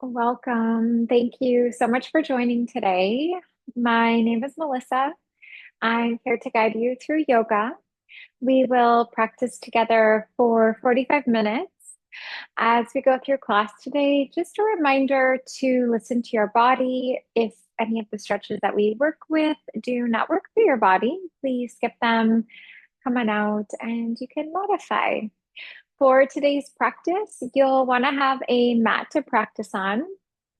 Welcome. Thank you so much for joining today. My name is Melissa. I'm here to guide you through yoga. We will practice together for 45 minutes. As we go through class today, just a reminder to listen to your body. If any of the stretches that we work with do not work for your body, please skip them, come on out, and you can modify. For today's practice, you'll want to have a mat to practice on.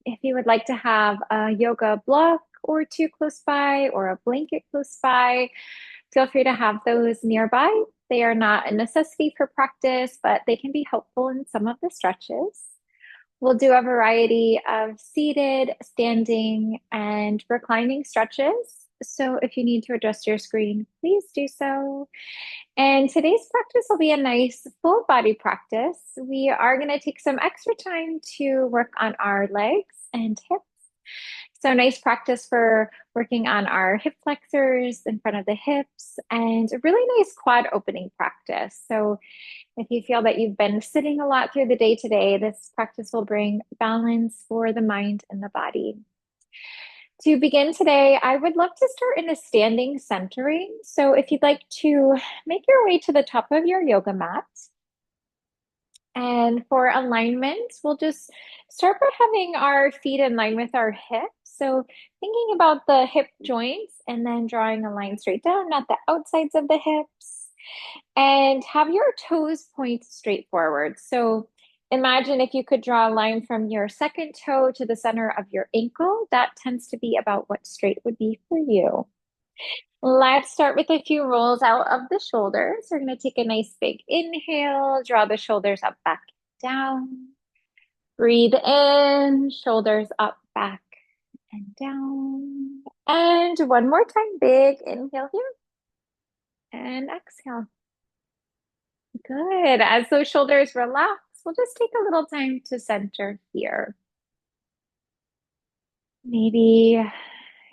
If you would like to have a yoga block or two close by or a blanket close by, feel free to have those nearby. They are not a necessity for practice, but they can be helpful in some of the stretches. We'll do a variety of seated, standing, and reclining stretches. So if you need to adjust your screen, please do so. And today's practice will be a nice full body practice. We are going to take some extra time to work on our legs and hips. So nice practice for working on our hip flexors in front of the hips and a really nice quad opening practice. So if you feel that you've been sitting a lot through the day today, this practice will bring balance for the mind and the body. To begin today, I would love to start in a standing centering. So if you'd like to make your way to the top of your yoga mat. And for alignment, we'll just start by having our feet in line with our hips. So thinking about the hip joints and then drawing a line straight down, not the outsides of the hips. And have your toes point straight forward. So imagine if you could draw a line from your second toe to the center of your ankle. That tends to be about what straight would be for you. Let's start with a few rolls out of the shoulders. We're going to take a nice big inhale, draw the shoulders up, back, down. Breathe in, shoulders up, back, and down. And one more time, big inhale here. And exhale. Good. As those shoulders relax, we'll just take a little time to center here. Maybe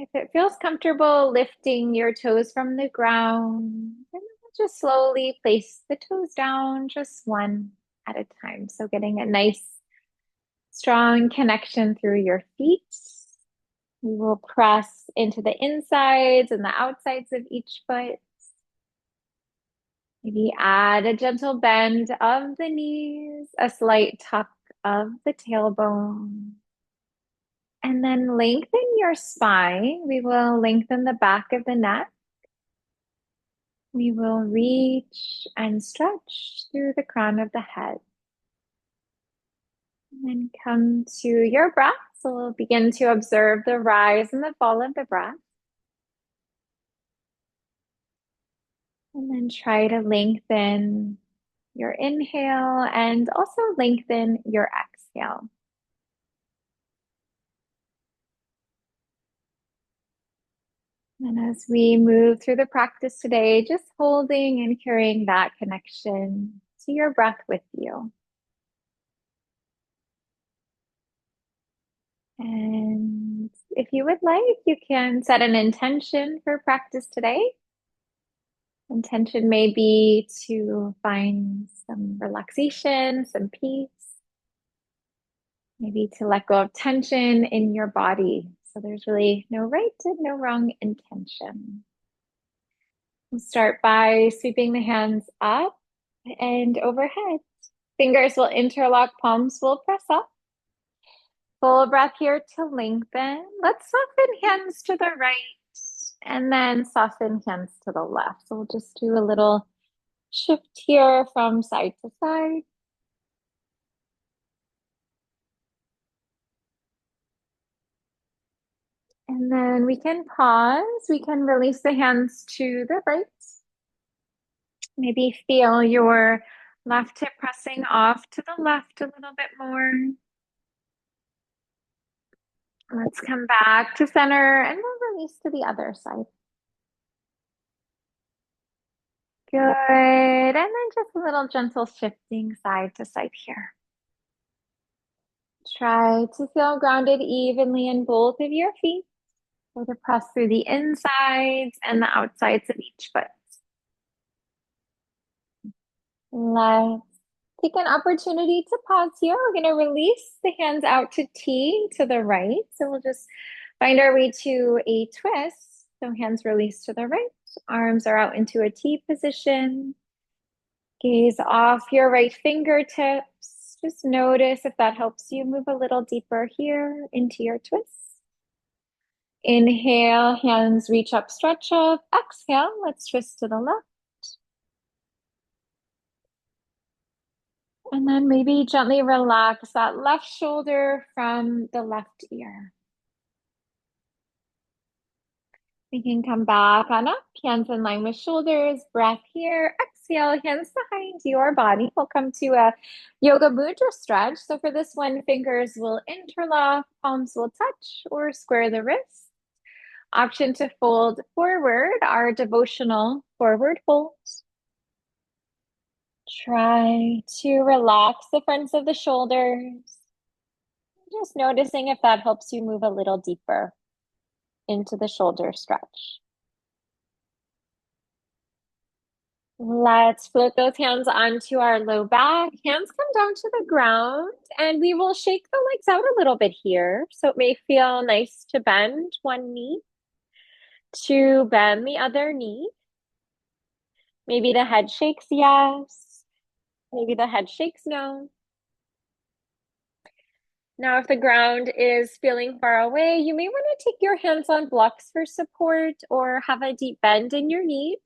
if it feels comfortable, lifting your toes from the ground, and just slowly place the toes down, just one at a time. So getting a nice, strong connection through your feet. We will press into the insides and the outsides of each foot. Maybe add a gentle bend of the knees, a slight tuck of the tailbone. And then lengthen your spine. We will lengthen the back of the neck. We will reach and stretch through the crown of the head. And then come to your breath. So we'll begin to observe the rise and the fall of the breath. And then try to lengthen your inhale and also lengthen your exhale. And as we move through the practice today, just holding and carrying that connection to your breath with you. And if you would like, you can set an intention for practice today. Intention may be to find some relaxation, some peace, maybe to let go of tension in your body. So there's really no right and no wrong intention. We'll start by sweeping the hands up and overhead. Fingers will interlock, palms will press up. Full breath here to lengthen. Let's soften hands to the right and then soften hands to the left. So we'll just do a little shift here from side to side. And then we can pause. We can release the hands to the right. Maybe feel your left hip pressing off to the left a little bit more. Let's come back to center and we'll release to the other side. Good. And then just a little gentle shifting side to side here. Try to feel grounded evenly in both of your feet. So to press through the insides and the outsides of each foot. Let's Take an opportunity to pause here. We're going to release the hands out to T to the right. So we'll just find our way to a twist. So hands release to the right, arms are out into a T position. Gaze off your right fingertips. Just notice if that helps you move a little deeper here into your twist. Inhale, hands reach up, stretch up. Exhale, let's twist to the left. And then maybe gently relax that left shoulder from the left ear. We can come back on up, hands in line with shoulders, breath here. Exhale, hands behind your body. We'll come to a yoga mudra stretch. So for this one, fingers will interlock, palms will touch or square the wrists. Option to fold forward, our devotional forward fold. Try to relax the fronts of the shoulders. Just noticing if that helps you move a little deeper into the shoulder stretch. Let's float those hands onto our low back. Hands come down to the ground, and we will shake the legs out a little bit here. So it may feel nice to bend one knee, to bend the other knee. Maybe the head shakes yes. Maybe the head shakes no. Now, if the ground is feeling far away, you may want to take your hands on blocks for support or have a deep bend in your knees.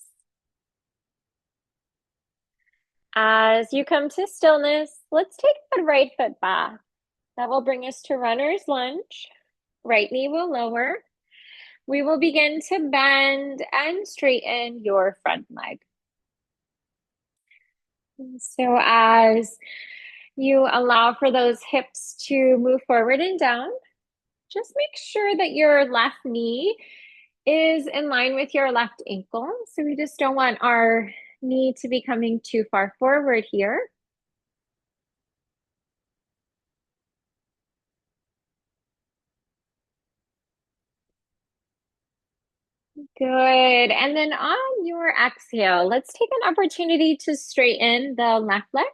As you come to stillness, let's take the right foot back. That will bring us to runner's lunge. Right knee will lower. We will begin to bend and straighten your front leg. So as you allow for those hips to move forward and down, just make sure that your left knee is in line with your left ankle. So we just don't want our knee to be coming too far forward here. Good. And then on your exhale, let's take an opportunity to straighten the left leg.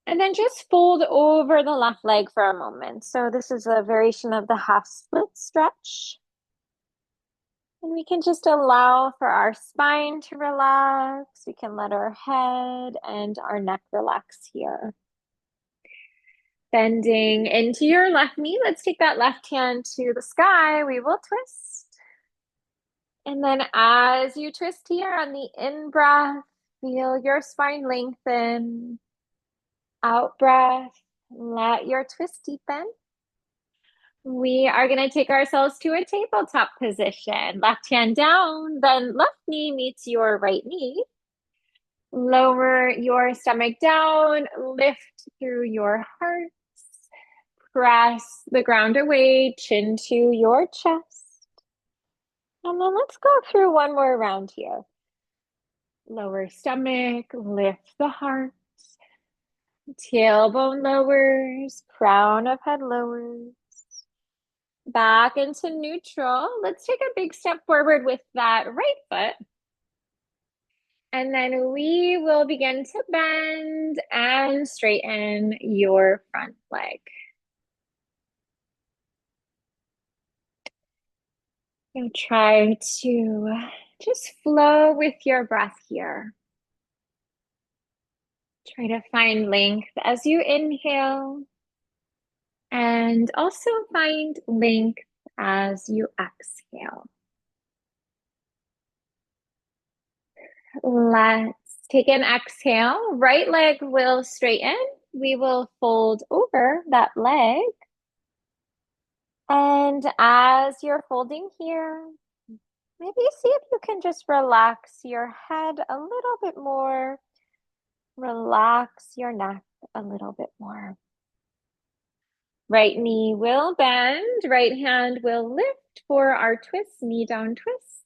And then just fold over the left leg for a moment. So this is a variation of the half split stretch. And we can just allow for our spine to relax. We can let our head and our neck relax here. Bending into your left knee. Let's take that left hand to the sky. We will twist. And then as you twist here on the in-breath, feel your spine lengthen. Out breath, let your twist deepen. We are going to take ourselves to a tabletop position. Left hand down, then left knee meets your right knee. Lower your stomach down, lift through your heart. Press the ground away, chin to your chest. And then let's go through one more round here. Lower stomach, lift the heart. Tailbone lowers, crown of head lowers. Back into neutral. Let's take a big step forward with that right foot. And then we will begin to bend and straighten your front leg. And try to just flow with your breath here. Try to find length as you inhale. And also find length as you exhale. Let's take an exhale. Right leg will straighten. We will fold over that leg. And as you're folding here, maybe see if you can just relax your head a little bit more. Relax your neck a little bit more. Right knee will bend, right hand will lift for our twist, knee down twist.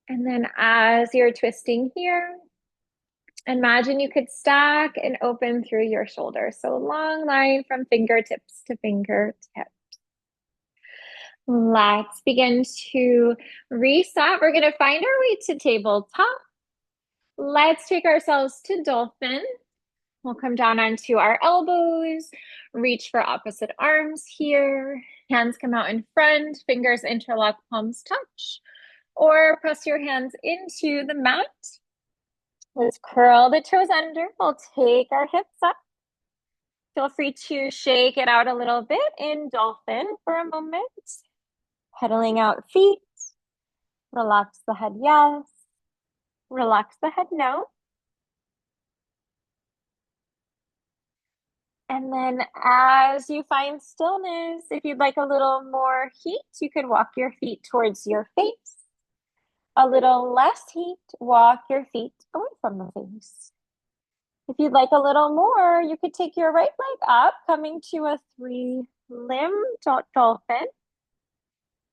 And then as you're twisting here, imagine you could stack and open through your shoulders. So long line from fingertips to fingertips. Let's begin to reset. We're going to find our way to tabletop. Let's take ourselves to dolphin. We'll come down onto our elbows, reach for opposite arms here. Hands come out in front, fingers interlock, palms touch, or press your hands into the mat. Let's curl the toes under. We'll take our hips up. Feel free to shake it out a little bit in dolphin for a moment. Pedaling out feet. Relax the head, yes. Relax the head, no. And then as you find stillness, if you'd like a little more heat, you could walk your feet towards your face. A little less heat, walk your feet away from the face. If you'd like a little more, you could take your right leg up, coming to a 3-limb dolphin.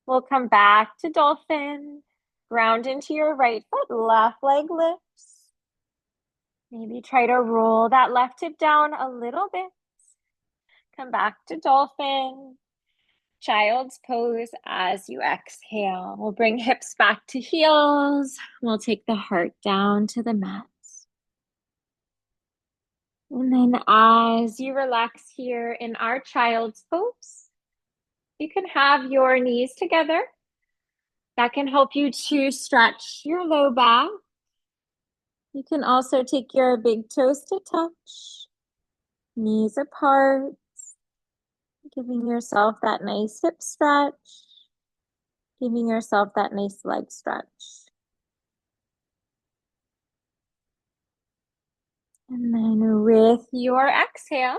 We'll come back to dolphin. Ground into your right foot, left leg lifts. Maybe try to roll that left hip down a little bit. Come back to dolphin. Child's pose as you exhale. We'll bring hips back to heels. We'll take the heart down to the mat. And then as you relax here in our child's pose, you can have your knees together. That can help you to stretch your low back. You can also take your big toes to touch, knees apart, giving yourself that nice hip stretch, giving yourself that nice leg stretch. And then with your exhale,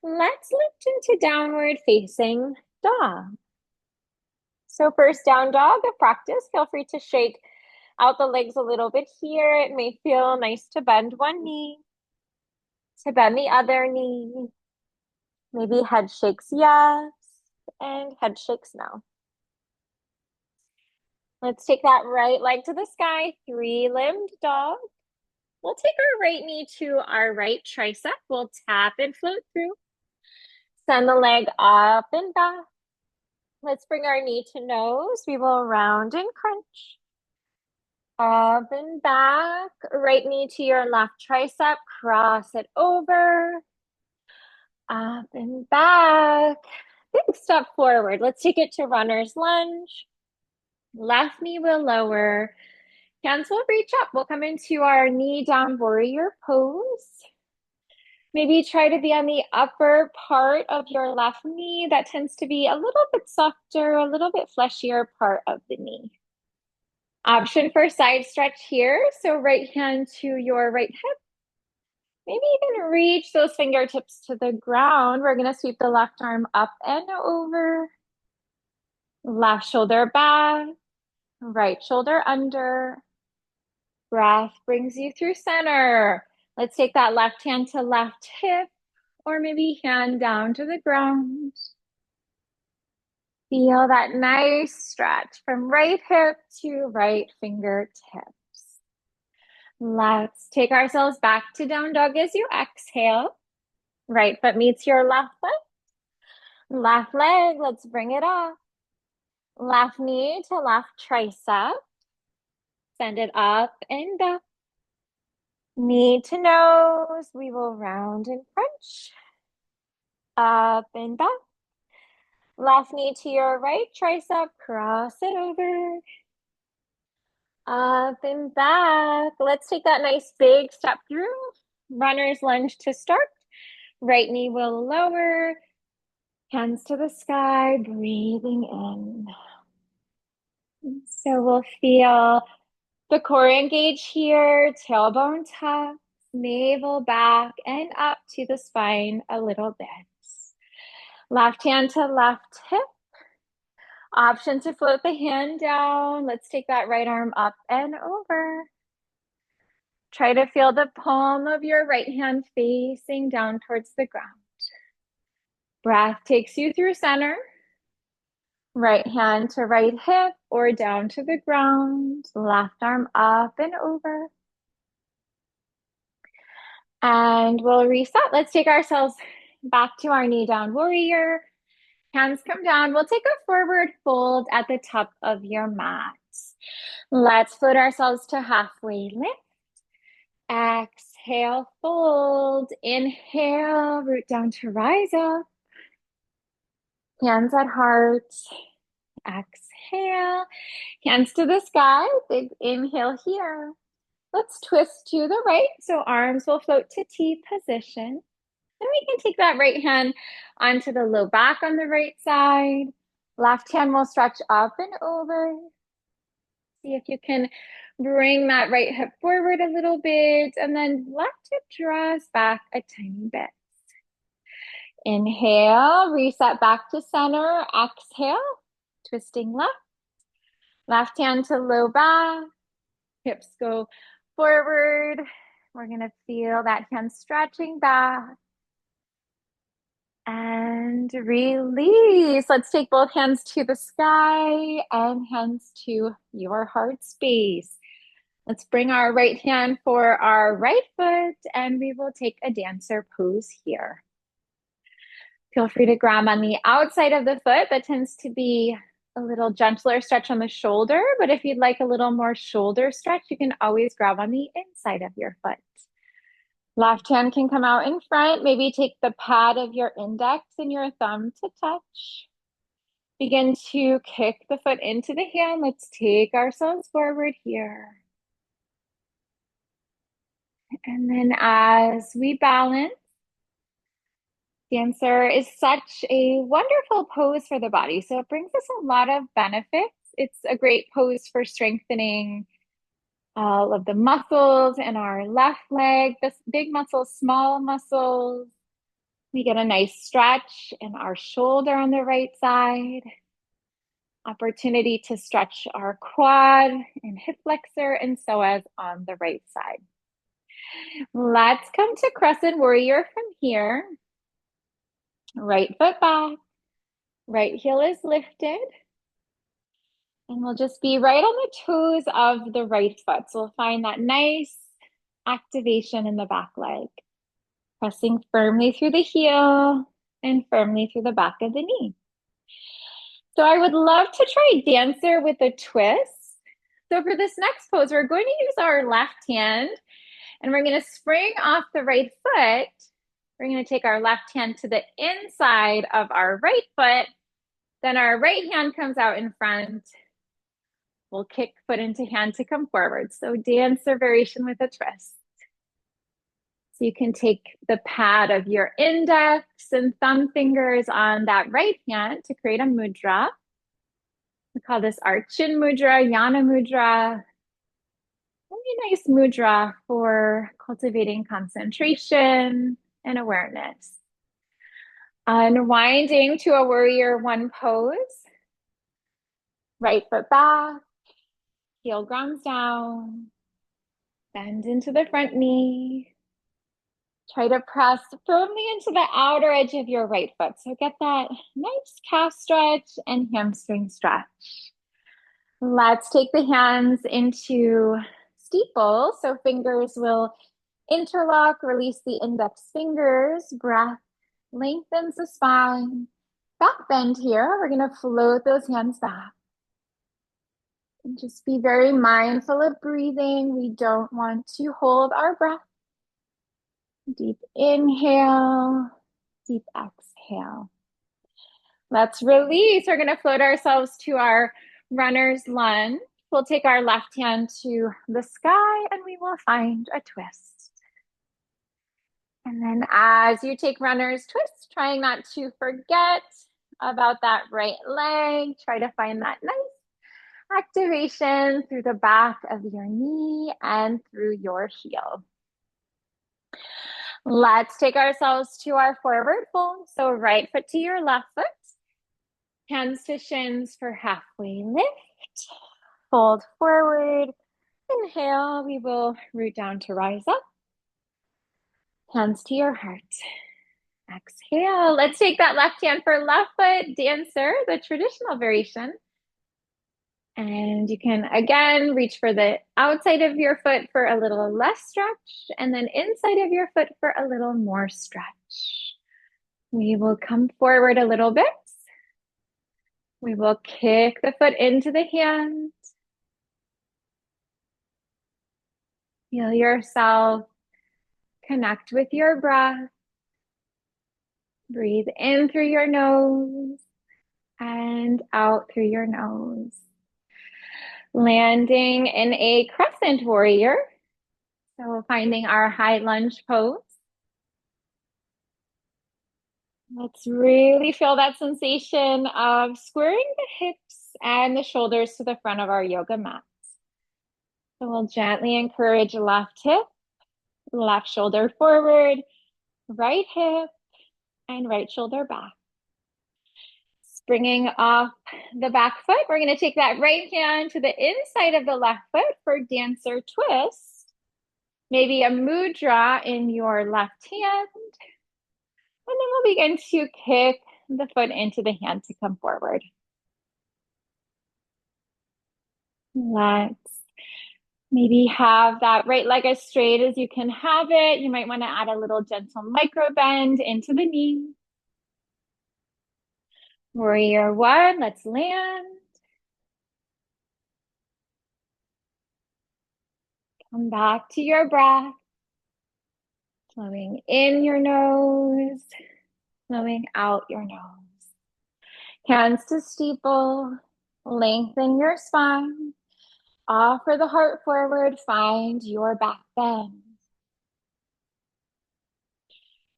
let's lift into downward facing dog. So first down dog of practice, feel free to shake out the legs a little bit here. It may feel nice to bend one knee, to bend the other knee. Maybe head shakes yes, and head shakes no. Let's take that right leg to the sky, 3-limbed dog. We'll take our right knee to our right tricep. We'll tap and float through. Send the leg up and back. Let's bring our knee to nose. We will round and crunch. Up and back. Right knee to your left tricep. Cross it over. Up and back. Big step forward. Let's take it to runner's lunge. Left knee will lower. Hands will reach up. We'll come into our knee down warrior pose. Maybe try to be on the upper part of your left knee. That tends to be a little bit softer, a little bit fleshier part of the knee. Option for side stretch here. So right hand to your right hip. Maybe even reach those fingertips to the ground. We're going to sweep the left arm up and over. Left shoulder back. Right shoulder under. Breath brings you through center. Let's take that left hand to left hip, or maybe hand down to the ground. Feel that nice stretch from right hip to right fingertips. Let's take ourselves back to down dog as you exhale. Right foot meets your left foot. Left leg, let's bring it up. Left knee to left tricep. Send it up and up. Knee to nose, we will round and crunch. Up and back. Left knee to your right tricep, cross it over. Up and back. Let's take that nice big step through. Runner's lunge to start. Right knee will lower. Hands to the sky, breathing in. So we'll feel the core engage here, tailbone tucks, navel back and up to the spine a little bit. Left hand to left hip. Option to float the hand down. Let's take that right arm up and over. Try to feel the palm of your right hand facing down towards the ground. Breath takes you through center. Right hand to right hip or down to the ground. Left arm up and over. And we'll reset. Let's take ourselves back to our knee down warrior. Hands come down. We'll take a forward fold at the top of your mat. Let's float ourselves to halfway lift. Exhale. exhale, fold. Inhale, root down to rise up. Hands at heart. Exhale. Hands to the sky. Big inhale here. Let's twist to the right. So arms will float to T position. Then we can take that right hand onto the low back on the right side. Left hand will stretch up and over. See if you can bring that right hip forward a little bit, and then left hip draws back a tiny bit. Inhale, reset back to center. Exhale, twisting left. Left hand to low back. Hips go forward. We're going to feel that hand stretching back. And release. Let's take both hands to the sky and hands to your heart space. Let's bring our right hand for our right foot, and we will take a dancer pose here. Feel free to grab on the outside of the foot. That tends to be a little gentler stretch on the shoulder, but if you'd like a little more shoulder stretch, you can always grab on the inside of your foot. Left hand can come out in front. Maybe take the pad of your index and your thumb to touch. Begin to kick the foot into the hand. Let's take ourselves forward here. And then as we balance, dancer is such a wonderful pose for the body. So it brings us a lot of benefits. It's a great pose for strengthening all of the muscles in our left leg, the big muscles, small muscles. We get a nice stretch in our shoulder on the right side. Opportunity to stretch our quad and hip flexor and psoas on the right side. Let's come to crescent warrior from here. Right foot back, right heel is lifted. And we'll just be right on the toes of the right foot. So we'll find that nice activation in the back leg. Pressing firmly through the heel and firmly through the back of the knee. So I would love to try dancer with a twist. So for this next pose, we're going to use our left hand and we're going to spring off the right foot. We're going to take our left hand to the inside of our right foot. Then our right hand comes out in front. We'll kick foot into hand to come forward. So dancer variation with a twist. So you can take the pad of your index and thumb fingers on that right hand to create a mudra. We call this our chin mudra, yana mudra. Really nice mudra for cultivating concentration and awareness. Unwinding to a warrior one pose. Right foot back, heel grounds down, bend into the front knee. Try to press firmly into the outer edge of your right foot. So get that nice calf stretch and hamstring stretch. Let's take the hands into steeple. So fingers will interlock, release the index fingers. Breath lengthens the spine. Back bend here. We're going to float those hands back. And just be very mindful of breathing. We don't want to hold our breath. Deep inhale, deep exhale. Let's release. We're going to float ourselves to our runner's lunge. We'll take our left hand to the sky and we will find a twist. And then as you take runner's twist, trying not to forget about that right leg. Try to find that nice activation through the back of your knee and through your heel. Let's take ourselves to our forward fold. So right foot to your left foot. Hands to shins for halfway lift. Fold forward. Inhale, we will root down to rise up. Hands to your heart. Exhale. Let's take that left hand for left foot dancer, the traditional variation. And you can, again, reach for the outside of your foot for a little less stretch, and then inside of your foot for a little more stretch. We will come forward a little bit. We will kick the foot into the hand. Feel yourself Connect with your breath. Breathe in through your nose and out through your nose. Landing in a crescent warrior. So finding our high lunge pose. Let's really feel that sensation of squaring the hips and the shoulders to the front of our yoga mat. So we'll gently encourage left hip, left shoulder forward, right hip, and right shoulder back. Springing off the back foot, we're going to take that right hand to the inside of the left foot for dancer twist. Maybe a mudra in your left hand. And then we'll begin to kick the foot into the hand to come forward. Let's maybe have that right leg as straight as you can have it. You might want to add a little gentle micro bend into the knee. Warrior one, let's land. Come back to your breath. Flowing in your nose, flowing out your nose. Hands to steeple, lengthen your spine. Offer the heart forward, find your back bend.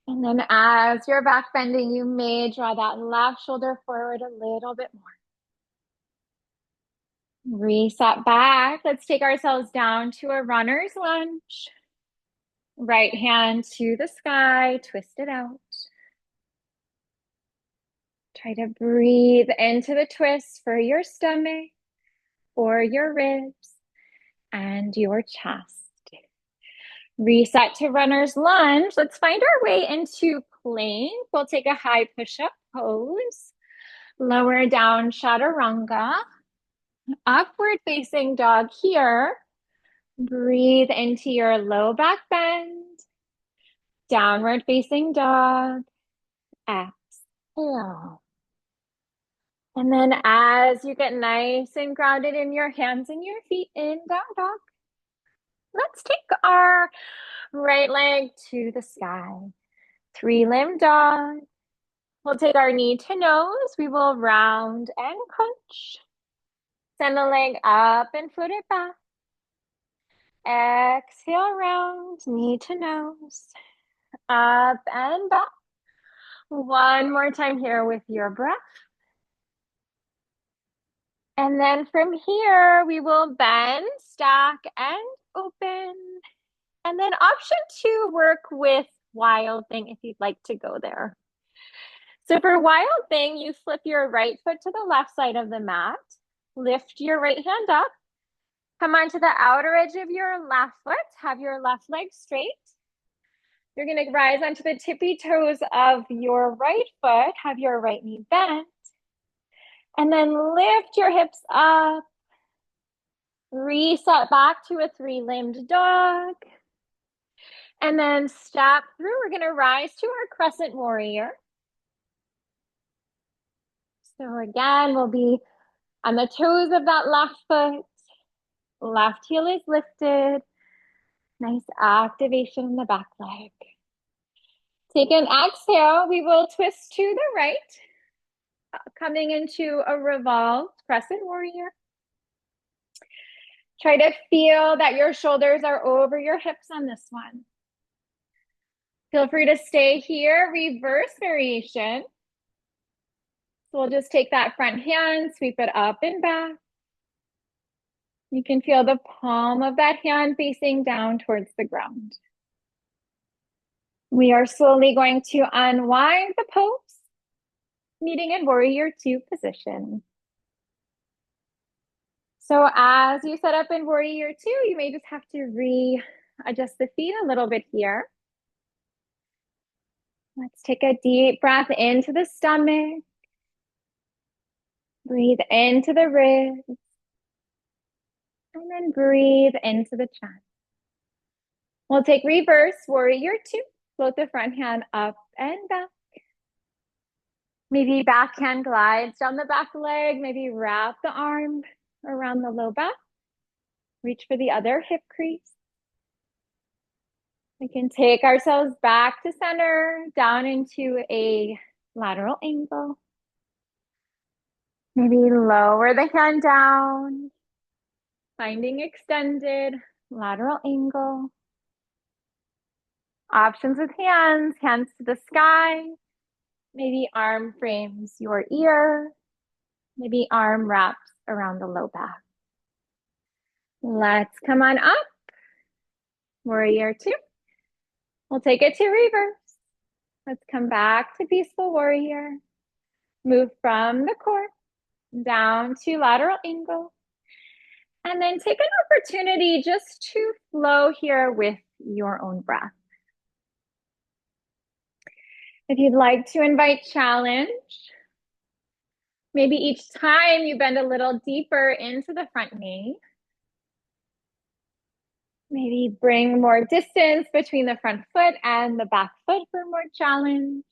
And then as you're back bending, you may draw that left shoulder forward a little bit more. Reset back. Let's take ourselves down to a runner's lunge. Right hand to the sky, twist it out. Try to breathe into the twist for your stomach, for your ribs, and your chest. Reset to runner's lunge. Let's find our way into plank. We'll take a high push-up pose. Lower down chaturanga. Upward facing dog here. Breathe into your low back bend. Downward facing dog. Exhale. And then as you get nice and grounded in your hands and your feet in down dog, let's take our right leg to the sky. 3-limb dog. We'll take our knee to nose. We will round and crunch. Send the leg up and foot it back. Exhale, round, knee to nose. Up and back. One more time here with your breath. And then from here, we will bend, stack, and open. And then option 2, work with wild thing if you'd like to go there. So for wild thing, you flip your right foot to the left side of the mat. Lift your right hand up. Come onto the outer edge of your left foot. Have your left leg straight. You're going to rise onto the tippy toes of your right foot. Have your right knee bent. And then lift your hips up. Reset back to a 3-limbed dog. And then step through. We're going to rise to our crescent warrior. So again, we'll be on the toes of that left foot. Left heel is lifted. Nice activation in the back leg. Take an exhale. We will twist to the right. Coming into a revolved crescent warrior. Try to feel that your shoulders are over your hips on this one. Feel free to stay here. Reverse variation. So we'll just take that front hand, sweep it up and back. You can feel the palm of that hand facing down towards the ground. We are slowly going to unwind the pose, meeting in warrior 2 position. So as you set up in warrior 2, you may just have to readjust the feet a little bit here. Let's take a deep breath into the stomach. Breathe into the ribs. And then breathe into the chest. We'll take reverse warrior 2. Float the front hand up and back. Maybe backhand glides down the back leg. Maybe wrap the arm around the low back. Reach for the other hip crease. We can take ourselves back to center, down into a lateral angle. Maybe lower the hand down, finding extended lateral angle. Options with hands, hands to the sky. Maybe arm frames your ear. Maybe arm wraps around the low back. Let's come on up. Warrior two. We'll take it to reverse. Let's come back to peaceful warrior. Move from the core down to lateral angle. And then take an opportunity just to flow here with your own breath. If you'd like to invite challenge, maybe each time you bend a little deeper into the front knee. Maybe bring more distance between the front foot and the back foot for more challenge.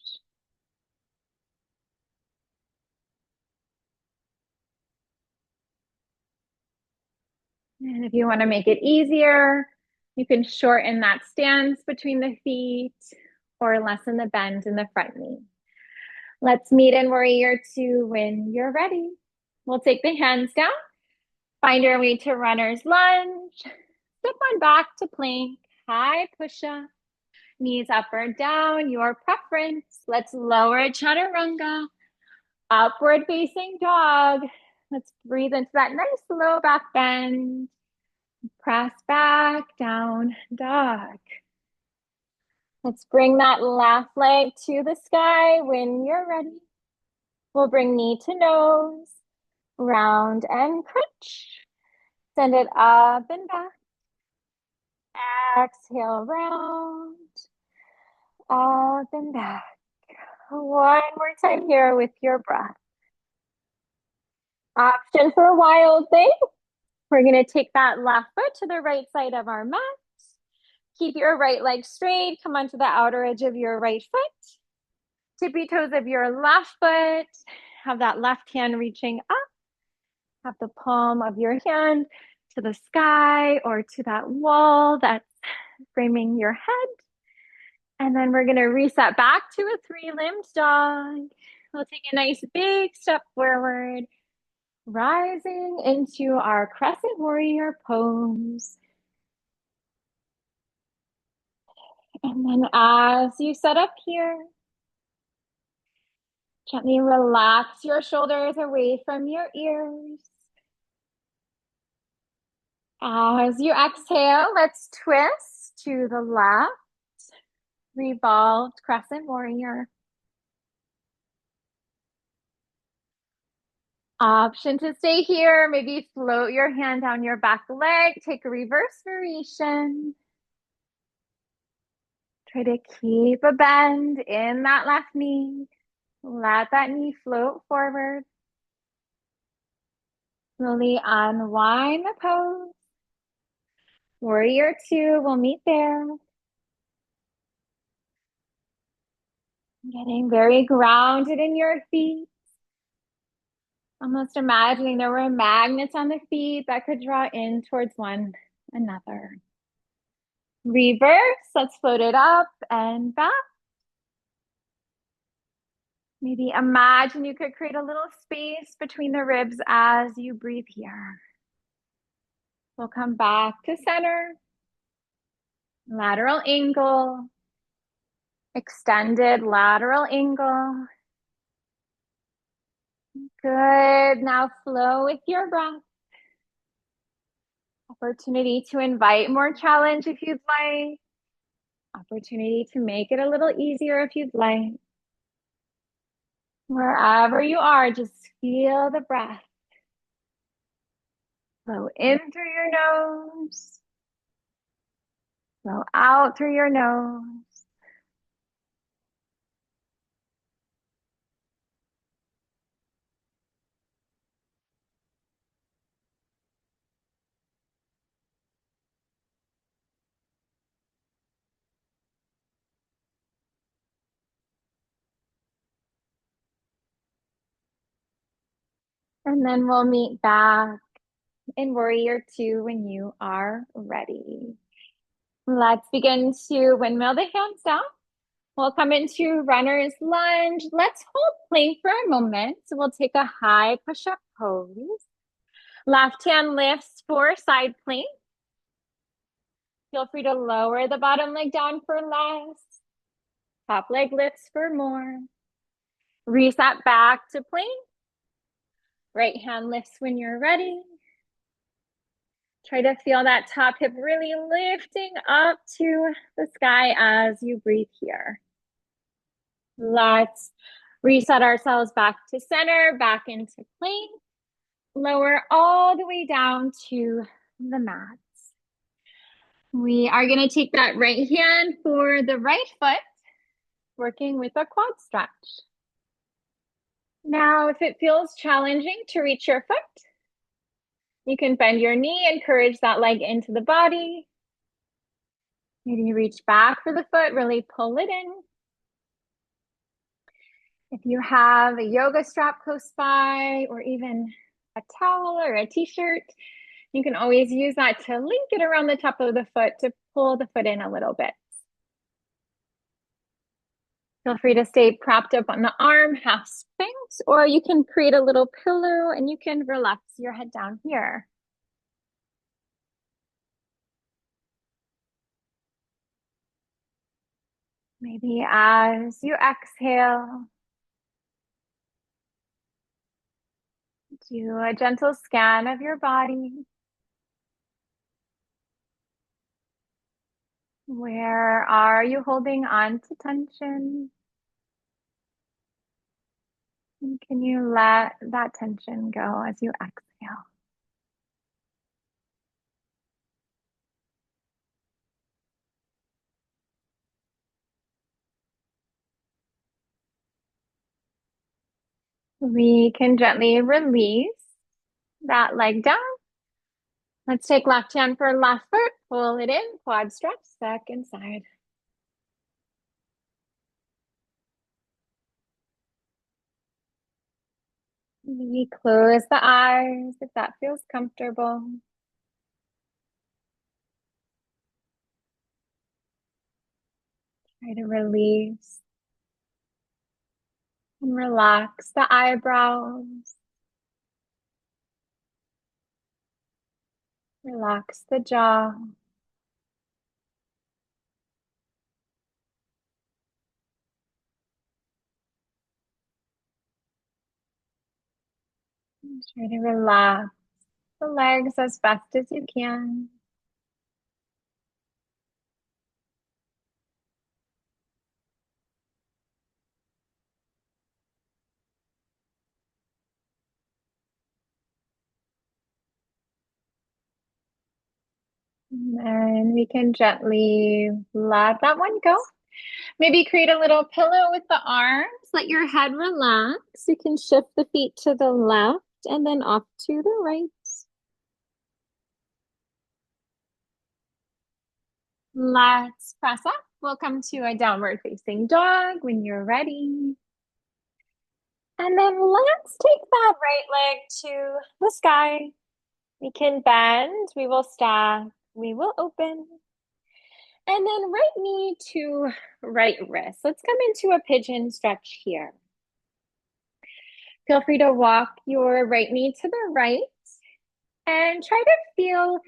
And if you want to make it easier, you can shorten that stance between the feet or lessen the bend in the front knee. Let's meet in warrior two when you're ready. We'll take the hands down, find our way to runner's lunge, step on back to plank, high push-up, knees up or down, your preference. Let's lower chaturanga, upward facing dog. Let's breathe into that nice low back bend. Press back, down dog. Let's bring that left leg to the sky when you're ready. We'll bring knee to nose, round and crunch. Send it up and back. Exhale, round, up and back. One more time here with your breath. Option for wild thing. We're going to take that left foot to the right side of our mat. Keep your right leg straight. Come onto the outer edge of your right foot. Tippy toes of your left foot. Have that left hand reaching up. Have the palm of your hand to the sky or to that wall that's framing your head. And then we're going to reset back to a three-limbed dog. We'll take a nice big step forward, rising into our crescent warrior pose. And then as you set up here, gently relax your shoulders away from your ears. As you exhale, let's twist to the left, revolved crescent warrior. Option to stay here, maybe float your hand down your back leg, take a reverse variation. Try to keep a bend in that left knee. Let that knee float forward. Slowly unwind the pose. Warrior two, we'll meet there. Getting very grounded in your feet. Almost imagining there were magnets on the feet that could draw in towards one another. Reverse, let's float it up and back. Maybe imagine you could create a little space between the ribs as you breathe here. We'll come back to center. Lateral angle. Extended lateral angle. Good. Now flow with your breath. Opportunity to invite more challenge if you'd like. Opportunity to make it a little easier if you'd like. Wherever you are, just feel the breath. Flow in through your nose. Flow out through your nose. And then we'll meet back in warrior two when you are ready. Let's begin to windmill the hands down. We'll come into runner's lunge. Let's hold plank for a moment. So we'll take a high push-up pose. Left hand lifts for side plank. Feel free to lower the bottom leg down for less. Top leg lifts for more. Reset back to plank. Right hand lifts when you're ready. Try to feel that top hip really lifting up to the sky as you breathe here. Let's reset ourselves back to center, back into plank. Lower all the way down to the mat. We are going to take that right hand for the right foot, working with a quad stretch. Now, if it feels challenging to reach your foot, you can bend your knee, encourage that leg into the body. Maybe reach back for the foot, really pull it in. If you have a yoga strap close by, or even a towel or a t-shirt, you can always use that to link it around the top of the foot to pull the foot in a little bit. Feel free to stay propped up on the arm, half sphinx, or you can create a little pillow and you can relax your head down here. Maybe as you exhale, do a gentle scan of your body. Where are you holding on to tension? And can you let that tension go as you exhale? We can gently release that leg down. Let's take left hand for left foot, pull it in, quad stretch, second side. Maybe close the eyes if that feels comfortable. Try to release and relax the eyebrows. Relax the jaw. And try to relax the legs as best as you can. And then we can gently let that one go. Maybe create a little pillow with the arms. Let your head relax. You can shift the feet to the left and then off to the right. Let's press up. We'll come to a downward facing dog when you're ready. And then let's take that right leg to the sky. We can bend, we will stack, we will open. And then right knee to right wrist. Let's come into a pigeon stretch here. Feel free to walk your right knee to the right and try to feel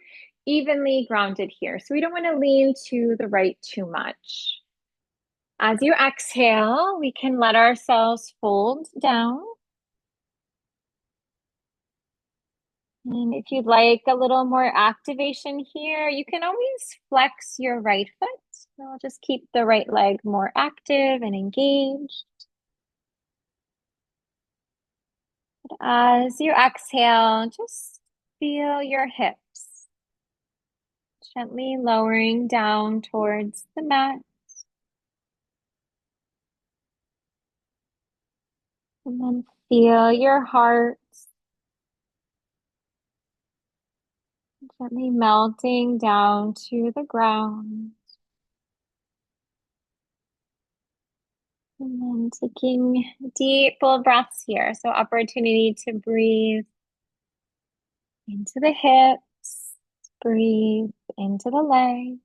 evenly grounded here. So we don't want to lean to the right too much. As you exhale, we can let ourselves fold down. And if you'd like a little more activation here, you can always flex your right foot. I'll just keep the right leg more active and engaged. As you exhale, just feel your hips gently lowering down towards the mat. And then feel your heart gently melting down to the ground. And then taking deep full breaths here. So opportunity to breathe into the hips, breathe into the legs.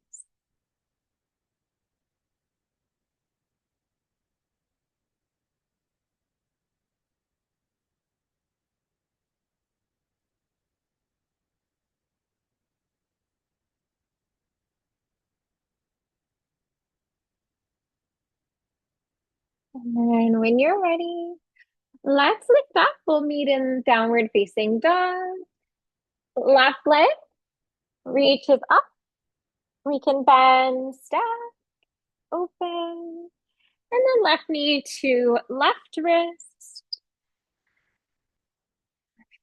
And then when you're ready, let's lift up. We'll meet in downward facing dog. Left leg reaches up. We can bend, step, open. And then left knee to left wrist.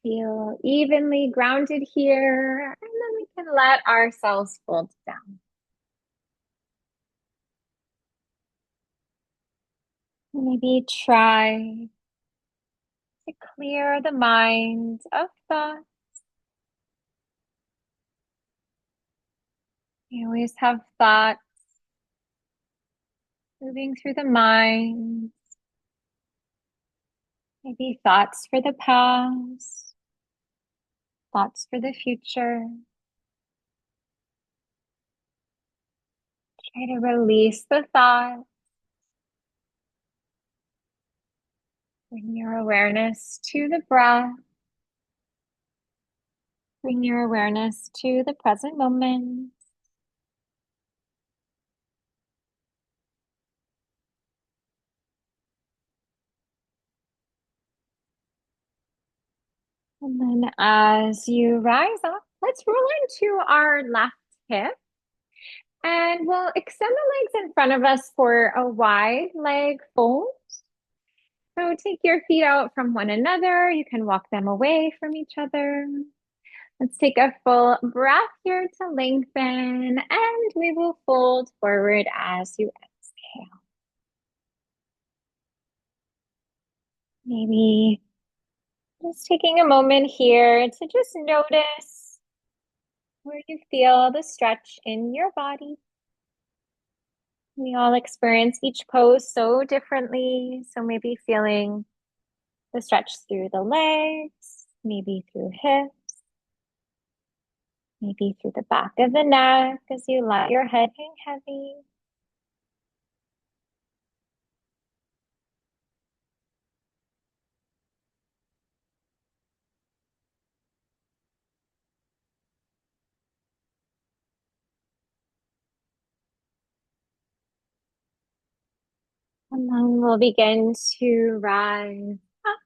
Feel evenly grounded here. And then we can let ourselves fold down. Maybe try to clear the mind of thoughts. You always have thoughts moving through the mind. Maybe thoughts for the past, thoughts for the future. Try to release the thought. Bring your awareness to the breath. Bring your awareness to the present moment. And then as you rise up, let's roll into our left hip. And we'll extend the legs in front of us for a wide leg fold. So take your feet out from one another. You can walk them away from each other. Let's take a full breath here to lengthen, and we will fold forward as you exhale. Maybe just taking a moment here to just notice where you feel the stretch in your body. We all experience each pose so differently. So maybe feeling the stretch through the legs, maybe through hips, maybe through the back of the neck as you let your head hang heavy. And then we'll begin to rise up.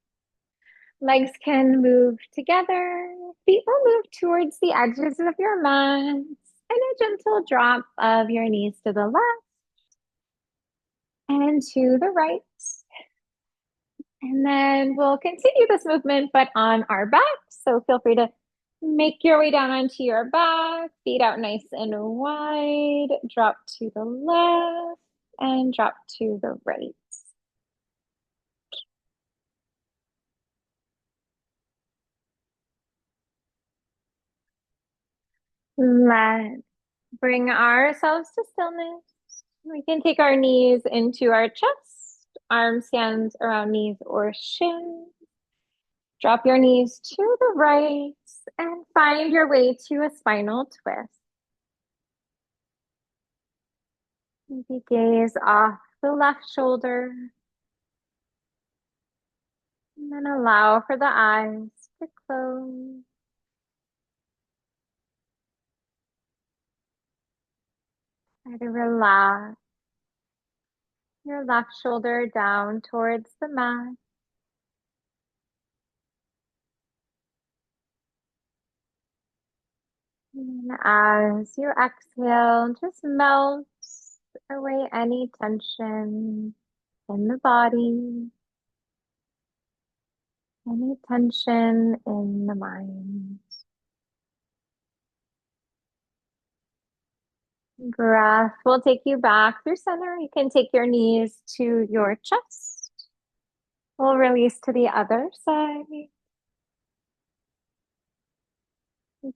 Legs can move together. Feet will move towards the edges of your mat. And a gentle drop of your knees to the left and to the right. And then we'll continue this movement, but on our back. So feel free to make your way down onto your back, feet out nice and wide, drop to the left and drop to the right. Let's bring ourselves to stillness. We can take our knees into our chest, arms, hands around knees or shins. Drop your knees to the right and find your way to a spinal twist. Maybe gaze off the left shoulder and then allow for the eyes to close. Try to relax your left shoulder down towards the mat. And as you exhale, just melt away any tension in the body, any tension in the mind. Breath will take you back through center. You can take your knees to your chest. We'll release to the other side.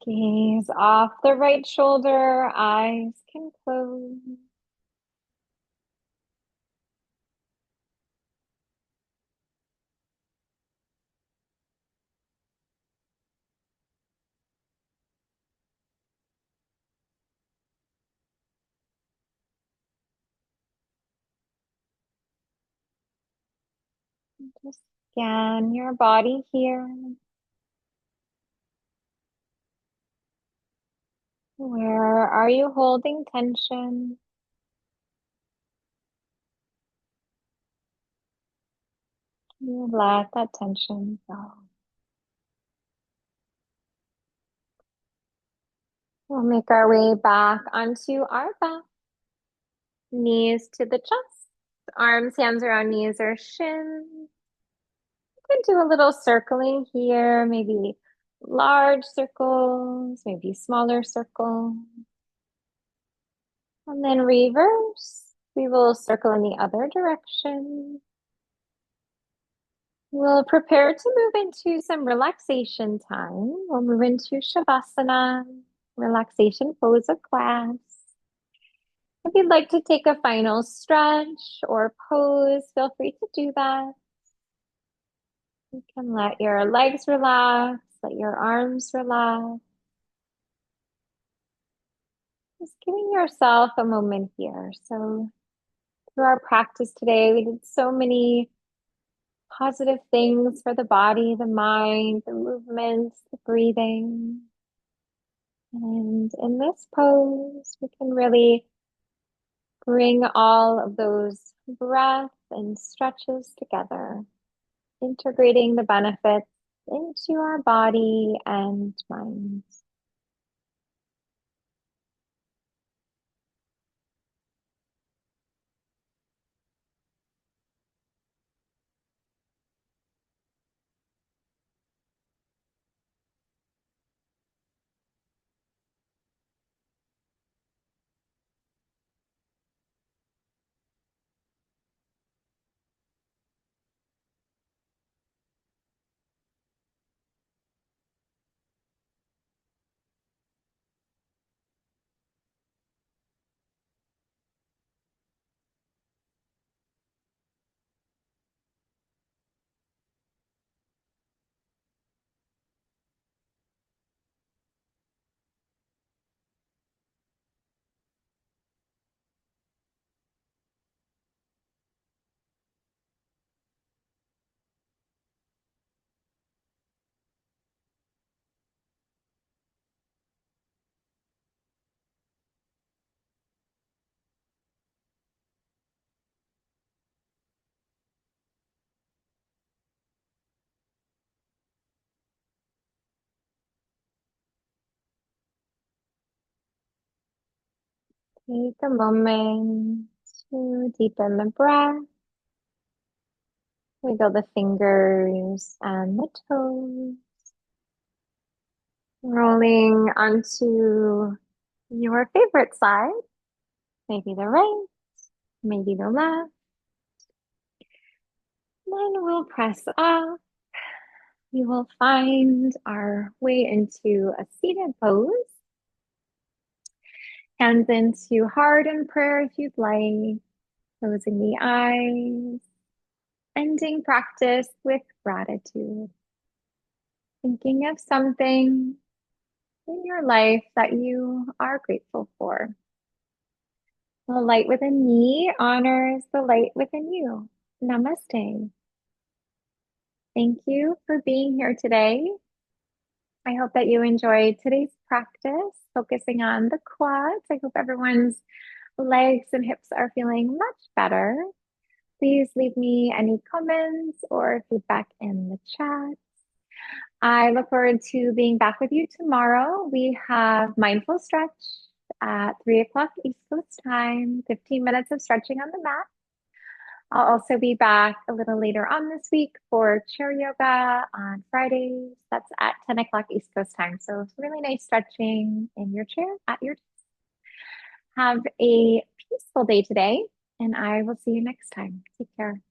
Gaze off the right shoulder. Eyes can close. Just scan your body here. Where are you holding tension? You let that tension go. We'll make our way back onto our back, knees to the chest, arms, hands around knees or shins. You can do a little circling here, maybe large circles, maybe smaller circles. And then reverse. We will circle in the other direction. We'll prepare to move into some relaxation time. We'll move into Shavasana, relaxation pose of class. If you'd like to take a final stretch or pose, feel free to do that. You can let your legs relax, let your arms relax. Just giving yourself a moment here. So through our practice today, we did so many positive things for the body, the mind, the movements, the breathing. And in this pose, we can really bring all of those breaths and stretches together, integrating the benefits into our body and mind. Take a moment to deepen the breath. Wiggle the fingers and the toes. Rolling onto your favorite side, maybe the right, maybe the left. Then we'll press up. We will find our way into a seated pose. Hands into heart and prayer if you'd like. Closing the eyes. Ending practice with gratitude. Thinking of something in your life that you are grateful for. The light within me honors the light within you. Namaste. Thank you for being here today. I hope that you enjoyed today's practice, focusing on the quads. I hope everyone's legs and hips are feeling much better. Please leave me any comments or feedback in the chat. I look forward to being back with you tomorrow. We have mindful stretch at 3 o'clock East Coast time, 15 minutes of stretching on the mat. I'll also be back a little later on this week for chair yoga on Fridays. That's at 10 o'clock East Coast time. So it's really nice stretching in your chair at your desk. Have a peaceful day today, and I will see you next time. Take care.